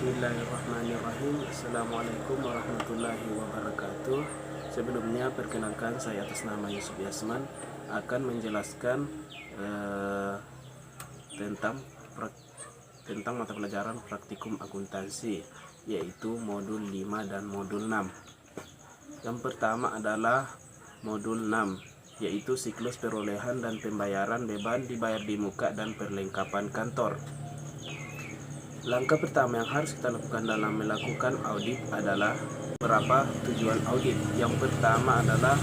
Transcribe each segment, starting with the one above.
Bismillahirrahmanirrahim. Assalamualaikum warahmatullahi wabarakatuh. Sebelumnya perkenalkan, saya atas nama Yusuf Yasman akan menjelaskan tentang tentang mata pelajaran praktikum akuntansi, yaitu modul 5 dan modul 6. Yang pertama adalah modul 6, yaitu siklus perolehan dan pembayaran beban dibayar di muka dan perlengkapan kantor. Langkah pertama yang harus kita lakukan dalam melakukan audit adalah beberapa tujuan audit. Yang pertama adalah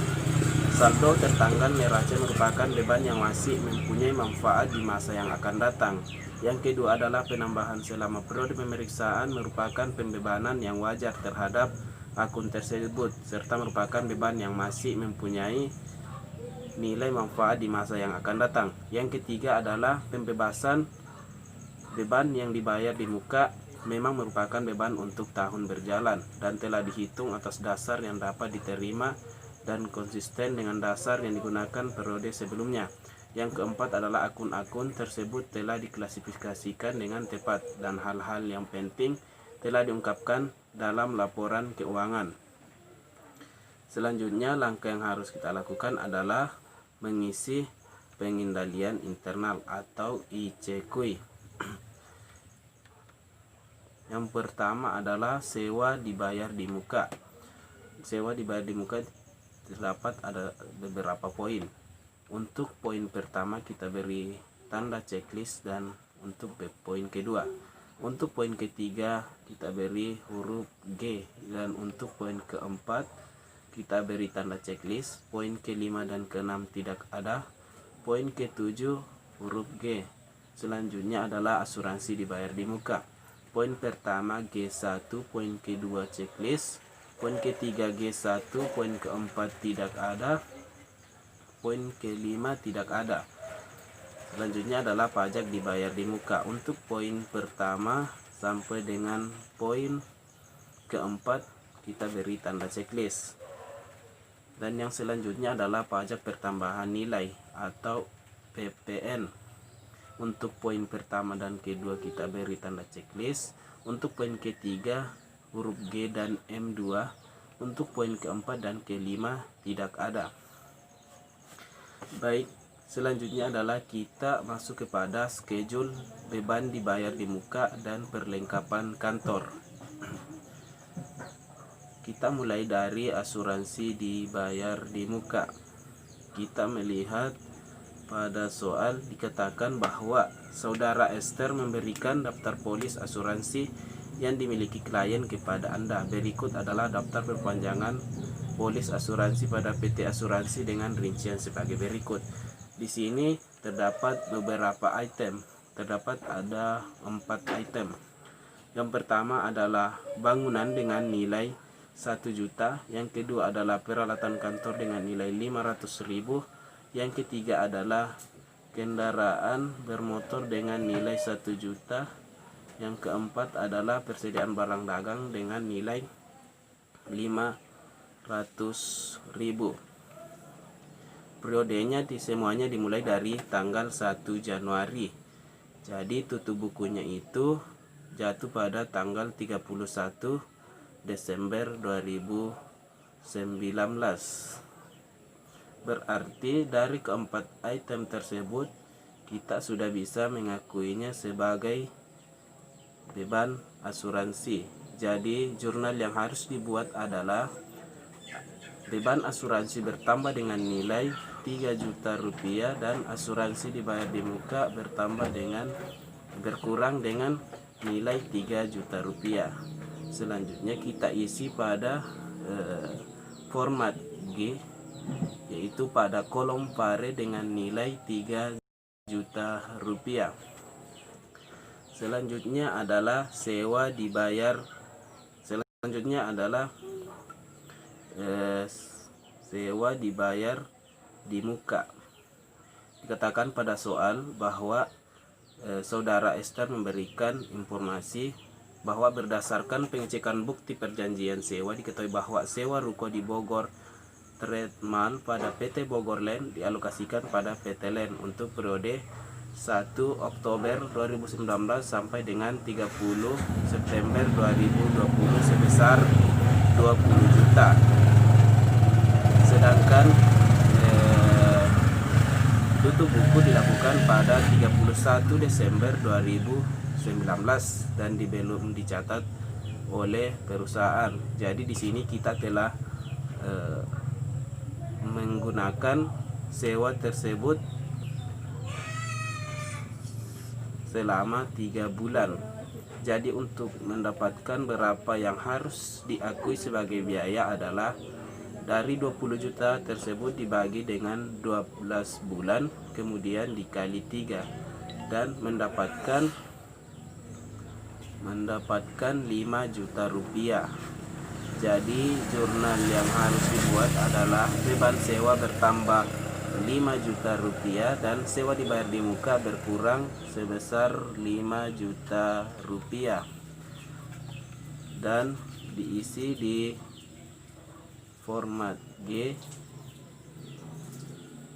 saldo tertanggal neraca merupakan beban yang masih mempunyai manfaat di masa yang akan datang. Yang kedua adalah penambahan selama periode pemeriksaan merupakan pembebanan yang wajar terhadap akun tersebut, serta merupakan beban yang masih mempunyai nilai manfaat di masa yang akan datang. Yang ketiga adalah pembebasan beban yang dibayar di muka memang merupakan beban untuk tahun berjalan dan telah dihitung atas dasar yang dapat diterima dan konsisten dengan dasar yang digunakan periode sebelumnya. Yang keempat adalah akun-akun tersebut telah diklasifikasikan dengan tepat dan hal-hal yang penting telah diungkapkan dalam laporan keuangan. Selanjutnya, langkah yang harus kita lakukan adalah mengisi pengendalian internal atau ICQ. Yang pertama adalah sewa dibayar di muka. Sewa dibayar di muka terdapat ada beberapa poin. Untuk poin pertama kita beri tanda checklist, dan untuk poin kedua. Untuk poin ketiga kita beri huruf G, dan untuk poin keempat kita beri tanda checklist. Poin kelima dan keenam tidak ada. Poin ketujuh huruf G. Selanjutnya adalah asuransi dibayar di muka. Poin pertama G1, poin kedua checklist, poin ketiga G1, poin keempat tidak ada, poin kelima tidak ada. Selanjutnya adalah pajak dibayar di muka. Untuk poin pertama sampai dengan poin keempat kita beri tanda checklist. Dan yang selanjutnya adalah pajak pertambahan nilai atau PPN. Untuk poin pertama dan kedua kita beri tanda checklist. Untuk poin ketiga huruf G dan M2. Untuk poin keempat dan kelima tidak ada. Baik, selanjutnya adalah kita masuk kepada schedule beban dibayar di muka dan perlengkapan kantor. Kita mulai dari asuransi dibayar di muka. Kita melihat pada soal dikatakan bahwa saudara Esther memberikan daftar polis asuransi yang dimiliki klien kepada Anda. Berikut adalah daftar perpanjangan polis asuransi pada PT Asuransi dengan rincian sebagai berikut. Di sini terdapat beberapa item. Terdapat ada 4 item. Yang pertama adalah bangunan dengan nilai 1 juta. Yang kedua adalah peralatan kantor dengan nilai 500.000. Yang ketiga adalah kendaraan bermotor dengan nilai 1 juta. Yang keempat adalah persediaan barang dagang dengan nilai 500.000. Periodenya semuanya dimulai dari tanggal 1 Januari. Jadi tutup bukunya itu jatuh pada tanggal 31 Desember 2019. Berarti dari keempat item tersebut kita sudah bisa mengakuinya sebagai beban asuransi. Jadi jurnal yang harus dibuat adalah beban asuransi bertambah dengan nilai 3 juta rupiah dan asuransi dibayar di muka berkurang dengan nilai 3 juta rupiah. Selanjutnya kita isi pada format G, yaitu pada kolom pare dengan nilai 3 juta rupiah. Selanjutnya adalah sewa dibayar. Selanjutnya adalah sewa dibayar di muka. Dikatakan pada soal bahwa saudara Esther memberikan informasi bahwa berdasarkan pengecekan bukti perjanjian sewa diketahui bahwa sewa ruko di Bogor Trademall pada PT Bogor Land dialokasikan pada PT Land untuk periode 1 Oktober 2019 sampai dengan 30 September 2020 sebesar 20 juta. Sedangkan tutup buku dilakukan pada 31 Desember 2019 dan belum dicatat oleh perusahaan. Jadi di sini kita telah menggunakan sewa tersebut selama 3 bulan. Jadi untuk mendapatkan berapa yang harus diakui sebagai biaya adalah dari 20 juta tersebut dibagi dengan 12 bulan, kemudian dikali 3 dan mendapatkan 5 juta rupiah. Jadi jurnal yang harus dibuat adalah beban sewa bertambah 5 juta rupiah dan sewa dibayar di muka berkurang sebesar 5 juta rupiah dan diisi di format G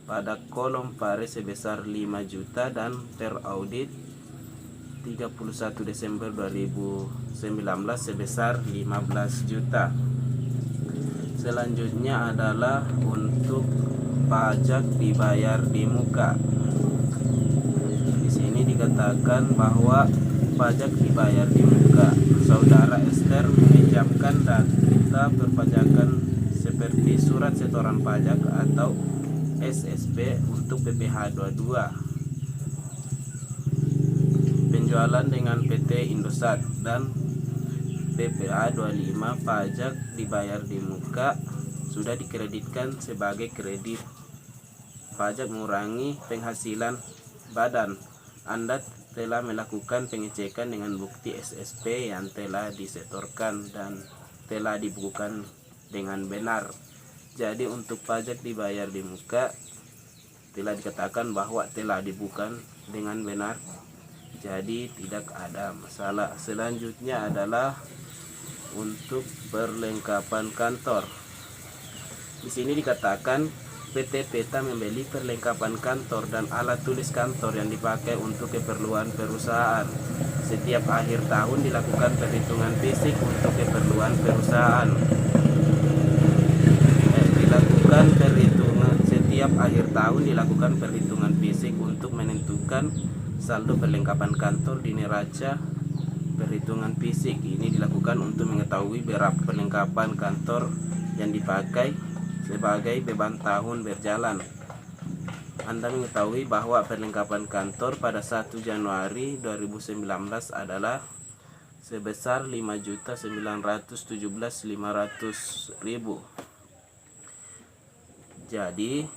pada kolom pare sebesar 5 juta dan teraudit 31 Desember 2019 sebesar 15 juta. Selanjutnya adalah untuk pajak dibayar di muka. Di sini dikatakan bahwa pajak dibayar di muka. Saudara Esther meminjamkan data perpajakan seperti surat setoran pajak atau SSP untuk PPh 22, penjualan dengan PT Indosat, dan PPh 25 pajak dibayar di muka sudah dikreditkan sebagai kredit pajak mengurangi penghasilan badan. Anda telah melakukan pengecekan dengan bukti SSP yang telah disetorkan dan telah dibukukan dengan benar. Jadi untuk pajak dibayar di muka telah dikatakan bahwa telah dibukukan dengan benar, jadi tidak ada masalah. Selanjutnya adalah untuk perlengkapan kantor. Di sini dikatakan PT Peta membeli perlengkapan kantor dan alat tulis kantor yang dipakai untuk keperluan perusahaan. Setiap akhir tahun dilakukan perhitungan fisik untuk keperluan perusahaan. Setiap akhir tahun dilakukan perhitungan fisik untuk menentukan saldo perlengkapan kantor di neraca perhitungan fisik. Ini dilakukan untuk mengetahui berapa perlengkapan kantor yang dipakai sebagai beban tahun berjalan. Anda mengetahui bahwa perlengkapan kantor pada 1 Januari 2019 adalah sebesar 5.917.500. Jadi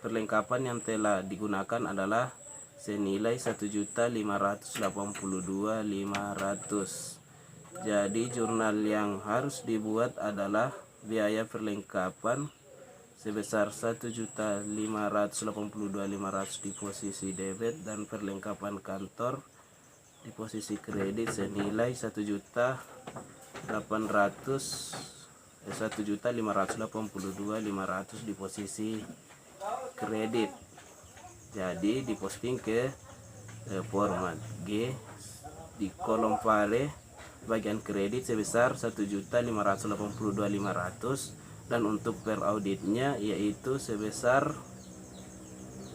perlengkapan yang telah digunakan adalah senilai 1.582.500. Jadi jurnal yang harus dibuat adalah biaya perlengkapan sebesar 1.582.500 di posisi debit dan perlengkapan kantor di posisi kredit senilai 1.582.500 di posisi kredit. Jadi diposting ke format G di kolom pare bagian kredit sebesar 1.582.500 dan untuk per auditnya yaitu sebesar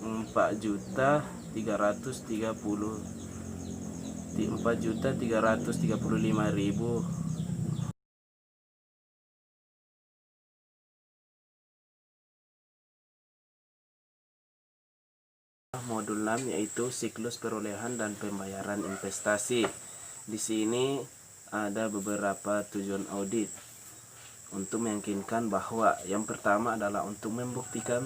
4.335.000. Modul 6 yaitu siklus perolehan dan pembayaran investasi. Di sini ada beberapa tujuan audit untuk meyakinkan bahwa yang pertama adalah untuk membuktikan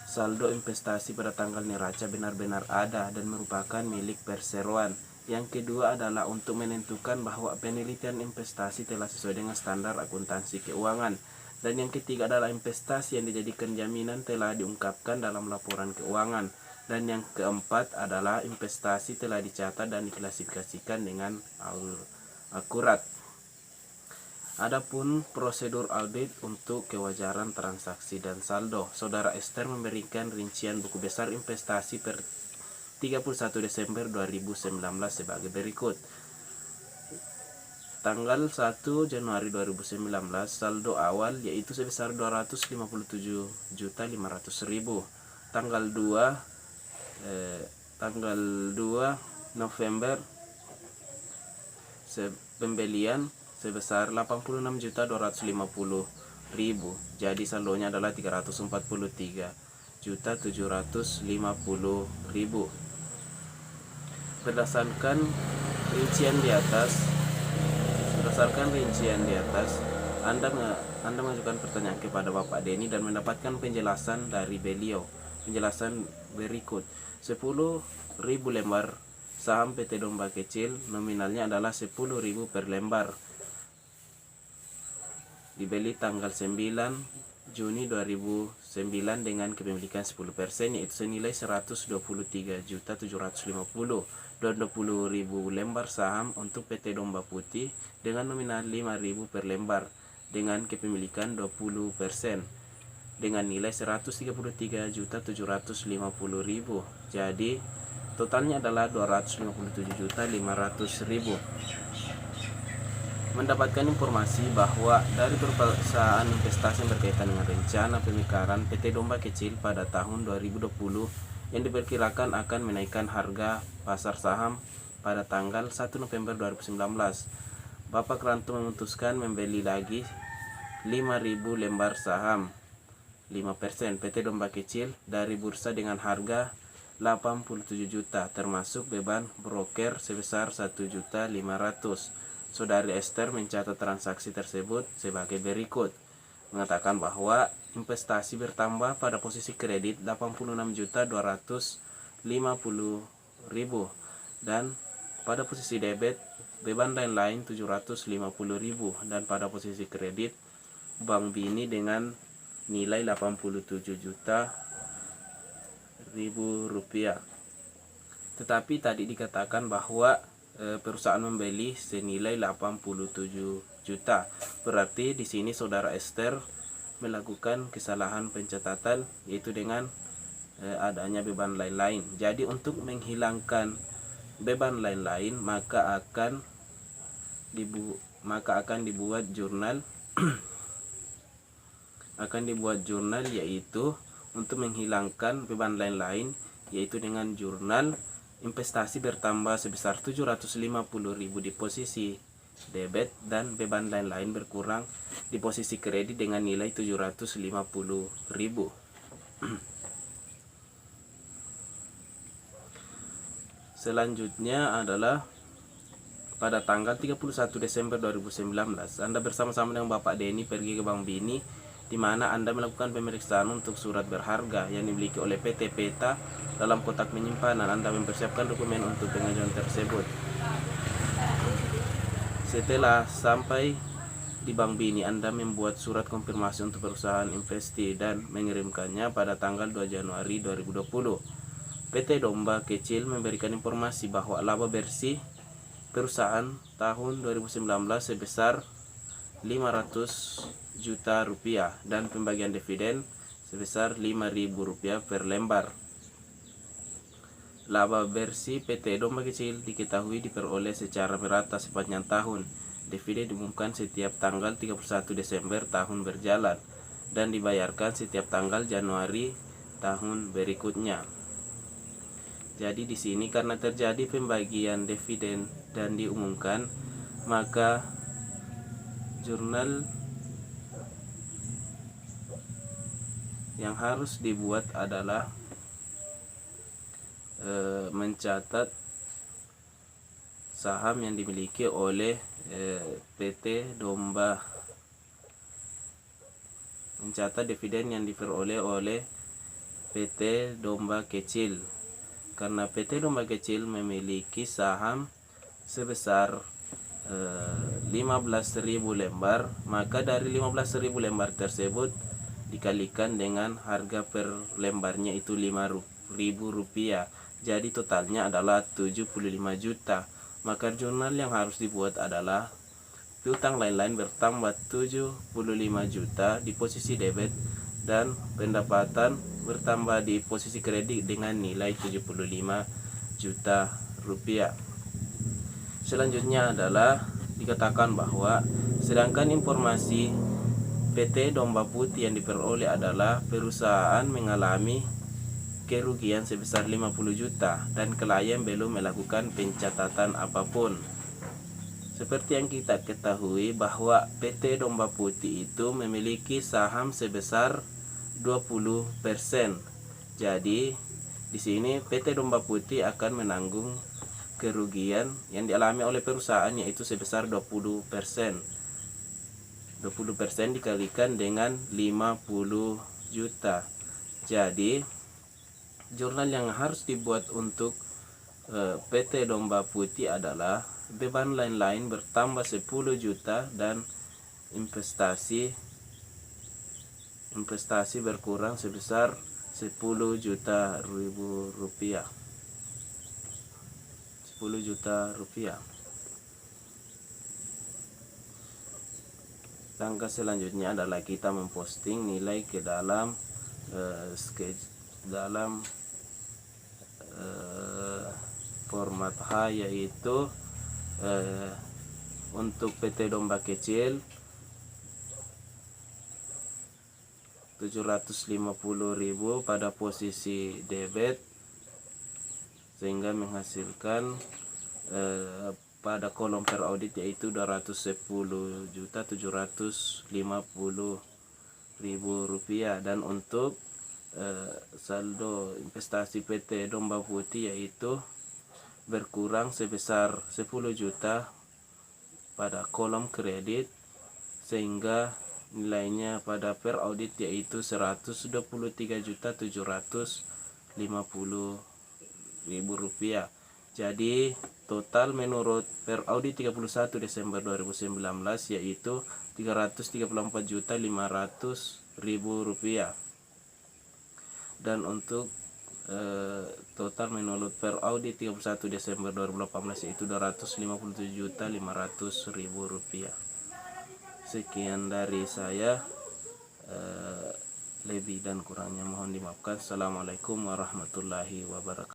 saldo investasi pada tanggal neraca benar-benar ada dan merupakan milik perseroan. Yang kedua adalah untuk menentukan bahwa penelitian investasi telah sesuai dengan standar akuntansi keuangan. Dan yang ketiga adalah investasi yang dijadikan jaminan telah diungkapkan dalam laporan keuangan. Dan yang keempat adalah investasi telah dicatat dan diklasifikasikan dengan akurat. Adapun prosedur audit untuk kewajaran transaksi dan saldo, Saudara Esther memberikan rincian buku besar investasi per 31 Desember 2019 sebagai berikut. Tanggal 1 Januari 2019 saldo awal yaitu sebesar 257.500.000. Tanggal 2 November pembelian sebesar 86.250.000. Jadi saldonya adalah 343.750.000. Berdasarkan rincian di atas, Anda mengajukan pertanyaan kepada Bapak Denny dan mendapatkan penjelasan dari beliau. Penjelasan berikut. 10.000 lembar saham PT Domba Kecil, nominalnya adalah 10.000 per lembar. Dibeli tanggal 9 Juni 2009 dengan kepemilikan 10%, yaitu senilai 123.750 dan 20.000 lembar saham untuk PT Domba Putih dengan nominal 5.000 per lembar dengan kepemilikan 20% dengan nilai 133.750.000. Jadi totalnya adalah 257.500.000. Mendapatkan informasi bahwa dari perusahaan investasi yang berkaitan dengan rencana pemekaran PT Domba Kecil pada tahun 2020 yang diperkirakan akan menaikkan harga pasar saham pada tanggal 1 November 2019. Bapak Ranto memutuskan membeli lagi 5.000 lembar saham 5% PT Domba Kecil dari bursa dengan harga 87 juta termasuk beban broker sebesar 1.500.000. Saudari Esther mencatat transaksi tersebut sebagai berikut. Mengatakan bahwa investasi bertambah pada posisi kredit 86.250.000 dan pada posisi debit beban lain-lain 750.000 dan pada posisi kredit Bank Bini dengan nilai 87 juta rupiah. Tetapi tadi dikatakan bahwa perusahaan membeli senilai 87 juta. Berarti di sini Saudara Esther melakukan kesalahan pencatatan yaitu dengan adanya beban lain-lain. Jadi untuk menghilangkan beban lain-lain maka akan dibuat jurnal yaitu untuk menghilangkan beban lain-lain yaitu dengan jurnal investasi bertambah sebesar 750.000 di posisi debit dan beban lain-lain berkurang di posisi kredit dengan nilai 750.000. Selanjutnya adalah pada tanggal 31 Desember 2019 Anda bersama-sama dengan Bapak Denny pergi ke Bank Bini, di mana Anda melakukan pemeriksaan untuk surat berharga yang dimiliki oleh PT Peta dalam kotak penyimpanan. Anda mempersiapkan dokumen untuk pengajuan tersebut. Setelah sampai di Bank Bini, Anda membuat surat konfirmasi untuk perusahaan investi dan mengirimkannya pada tanggal 2 Januari 2020. PT Domba Kecil memberikan informasi bahwa laba bersih perusahaan tahun 2019 sebesar 500 juta rupiah dan pembagian dividen sebesar 5.000 rupiah per lembar. Laba bersih PT Domba Kecil diketahui diperoleh secara merata sepanjang tahun. Dividen diumumkan setiap tanggal 31 Desember tahun berjalan dan dibayarkan setiap tanggal Januari tahun berikutnya. Jadi di sini karena terjadi pembagian dividen dan diumumkan, maka jurnal yang harus dibuat adalah mencatat saham yang dimiliki oleh PT Domba, mencatat dividen yang diperoleh oleh PT Domba Kecil. Karena PT Domba Kecil memiliki saham sebesar 15.000 lembar, maka dari 15.000 lembar tersebut dikalikan dengan harga per lembarnya itu 5.000 rupiah. Jadi totalnya adalah 75 juta. Maka jurnal yang harus dibuat adalah piutang lain-lain bertambah 75 juta di posisi debit, dan pendapatan bertambah di posisi kredit dengan nilai 75 juta rupiah. Selanjutnya adalah dikatakan bahwa sedangkan informasi PT Domba Putih yang diperoleh adalah perusahaan mengalami kerugian sebesar 50 juta dan klien belum melakukan pencatatan apapun. Seperti yang kita ketahui bahwa PT Domba Putih itu memiliki saham sebesar 20%. Jadi di sini PT Domba Putih akan menanggung kerugian yang dialami oleh perusahaan, yaitu sebesar 20%. 20% dikalikan dengan 50 juta. Jadi jurnal yang harus dibuat untuk PT Domba Putih adalah beban lain-lain bertambah 10 juta dan investasi berkurang sebesar 10 juta rupiah. 10 juta rupiah. Langkah selanjutnya adalah kita memposting nilai ke dalam format H, yaitu untuk PT Domba Kecil 750.000 pada posisi debit, sehingga menghasilkan pada kolom per audit yaitu 210.750.000 rupiah. Dan untuk saldo investasi PT Domba Putih yaitu berkurang sebesar 10 juta pada kolom kredit, sehingga nilainya pada per audit yaitu 123.750.000 rupiah. Jadi total menurut per audit 31 Desember 2019 yaitu 334.500.000 rupiah. Dan untuk total menurut per audit 31 Desember 2018 yaitu 257.500.000 rupiah. Sekian dari saya, lebih dan kurangnya mohon dimaafkan. Assalamualaikum warahmatullahi wabarakatuh.